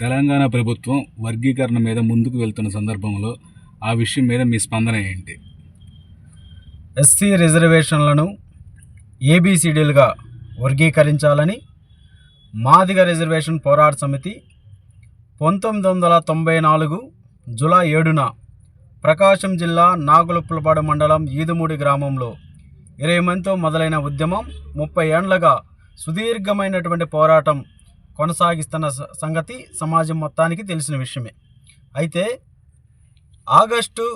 తెలంగాణ ప్రభుత్వం వర్గీకరణ మీద ముందుకు వెళ్తున్న సందర్భంలో ఆ విషయం మీద మీ స్పందన ఏంటి? ఎస్సీ రిజర్వేషన్లను ఏబిసిడీలుగా వర్గీకరించాలని మాదిగ రిజర్వేషన్ పోరాట సమితి 1994 జూలై 7న ప్రకాశం జిల్లా నాగులుప్పలపాడు మండలం ఈదుమూడి గ్రామంలో 20 మందితో మొదలైన ఉద్యమం 30 ఏండ్లుగా సుదీర్ఘమైనటువంటి పోరాటం కొనసాగిస్తున్న సంగతి సమాజం మొత్తానికి తెలిసిన విషయమే. అయితే ఆగస్టు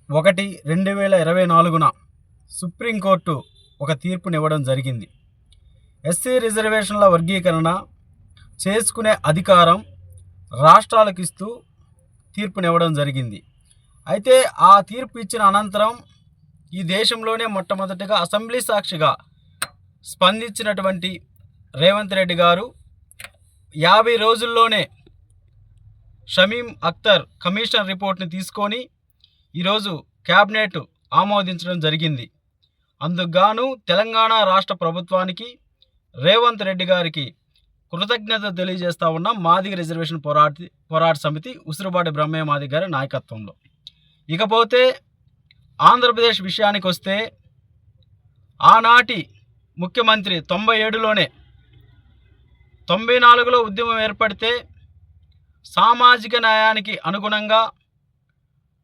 1, 2024న సుప్రీంకోర్టు ఒక తీర్పునివ్వడం జరిగింది. ఎస్సీ రిజర్వేషన్ల వర్గీకరణ చేసుకునే అధికారం రాష్ట్రాలకు ఇస్తూ తీర్పునివ్వడం జరిగింది. అయితే ఆ తీర్పు ఇచ్చిన అనంతరం ఈ దేశంలోనే మొట్టమొదటిగా అసెంబ్లీ సాక్షిగా స్పందించినటువంటి రేవంత్ రెడ్డి గారు 50 రోజుల్లోనే షమీం అఖ్తర్ కమిషన్ రిపోర్ట్ని తీసుకొని ఈరోజు క్యాబినెట్ ఆమోదించడం జరిగింది. అందుకుగాను తెలంగాణ రాష్ట్ర ప్రభుత్వానికి రేవంత్ రెడ్డి గారికి కృతజ్ఞత తెలియజేస్తూ ఉన్నాం. మాదిగ రిజర్వేషన్ పోరాట సమితి ఉసిరిపాటి బ్రహ్మయ్య మాదిగ గారి నాయకత్వంలో. ఇకపోతే ఆంధ్రప్రదేశ్ విషయానికి వస్తే ఆనాటి ముఖ్యమంత్రి 97లోనే 94లో ఉద్యమం ఏర్పడితే సామాజిక న్యాయానికి అనుగుణంగా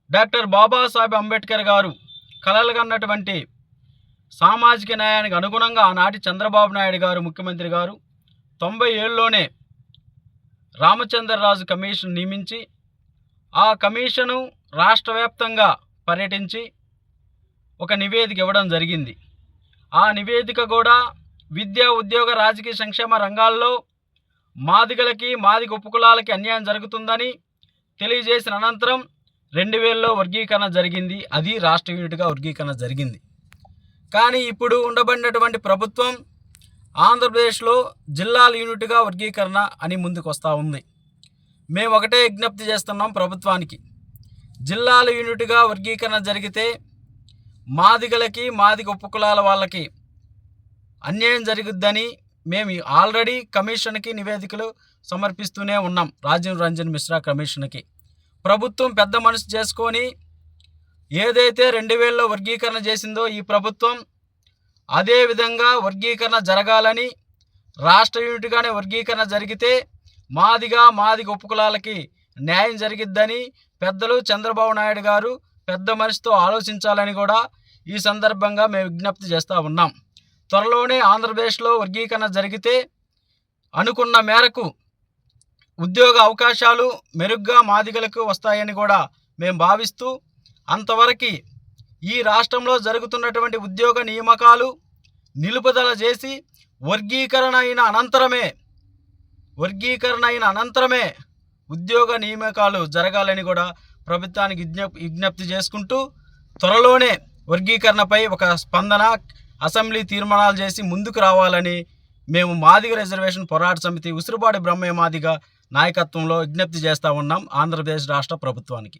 డాక్టర్ బాబాసాహెబ్ అంబేద్కర్ గారు కలలుగన్నటువంటి సామాజిక న్యాయానికి అనుగుణంగా ఆనాటి చంద్రబాబు నాయుడు గారు ముఖ్యమంత్రి గారు 97లోనే రామచంద్రరాజు కమిషన్ నియమించి ఆ కమిషను రాష్ట్ర వ్యాప్తంగా పర్యటించి ఒక నివేదిక ఇవ్వడం జరిగింది. ఆ నివేదిక కూడా విద్యా ఉద్యోగ రాజకీయ సంక్షేమ రంగాల్లో మాదిగలకి మాదిగ ఉపకులాలకి అన్యాయం జరుగుతుందని తెలియజేసిన అనంతరం 2000లో వర్గీకరణ జరిగింది. అది రాష్ట్ర యూనిట్గా వర్గీకరణ జరిగింది. కానీ ఇప్పుడు ఉండబడినటువంటి ప్రభుత్వం ఆంధ్రప్రదేశ్లో జిల్లాల యూనిట్గా వర్గీకరణ అని ముందుకు వస్తూ ఉంది. మేము ఒకటే విజ్ఞప్తి చేస్తున్నాం ప్రభుత్వానికి, జిల్లాల యూనిట్గా వర్గీకరణ జరిగితే మాదిగలకి మాదిగ ఉపకులాల వాళ్ళకి అన్యాయం జరుగుద్దని మేము ఆల్రెడీ కమిషన్కి నివేదికలు సమర్పిస్తూనే ఉన్నాం. రాజీవ్ రంజన్ మిశ్రా కమిషన్కి ప్రభుత్వం పెద్ద మనసు చేసుకొని ఏదైతే 2000లో వర్గీకరణ చేసిందో ఈ ప్రభుత్వం అదే విధంగా వర్గీకరణ జరగాలని, రాష్ట్ర యూనిట్గానే వర్గీకరణ జరిగితే మాదిగ ఉపకులాలకి న్యాయం జరిగిద్దని పెద్దలు చంద్రబాబు నాయుడు గారు పెద్ద మనసుతో ఆలోచించాలని కూడా ఈ సందర్భంగా మేము విజ్ఞప్తి చేస్తూ ఉన్నాం. త్వరలోనే ఆంధ్రప్రదేశ్లో వర్గీకరణ జరిగితే అనుకున్న మేరకు ఉద్యోగ అవకాశాలు మెరుగ్గా మాదిగలకు వస్తాయని కూడా మేము భావిస్తూ, అంతవరకు ఈ రాష్ట్రంలో జరుగుతున్నటువంటి ఉద్యోగ నియామకాలు నిలుపుదల చేసి వర్గీకరణ అయిన అనంతరమే ఉద్యోగ నియామకాలు జరగాలని కూడా ప్రభుత్వానికి విజ్ఞప్తి చేసుకుంటూ, త్వరలోనే వర్గీకరణపై ఒక స్పందన అసెంబ్లీ తీర్మానాలు చేసి ముందుకు రావాలని మేము మాదిగ రిజర్వేషన్ పోరాట సమితి ఉసిరిపాటి బ్రహ్మయ్య మాదిగ నాయకత్వంలో విజ్ఞప్తి చేస్తూ ఉన్నాం ఆంధ్రప్రదేశ్ రాష్ట్ర ప్రభుత్వానికి.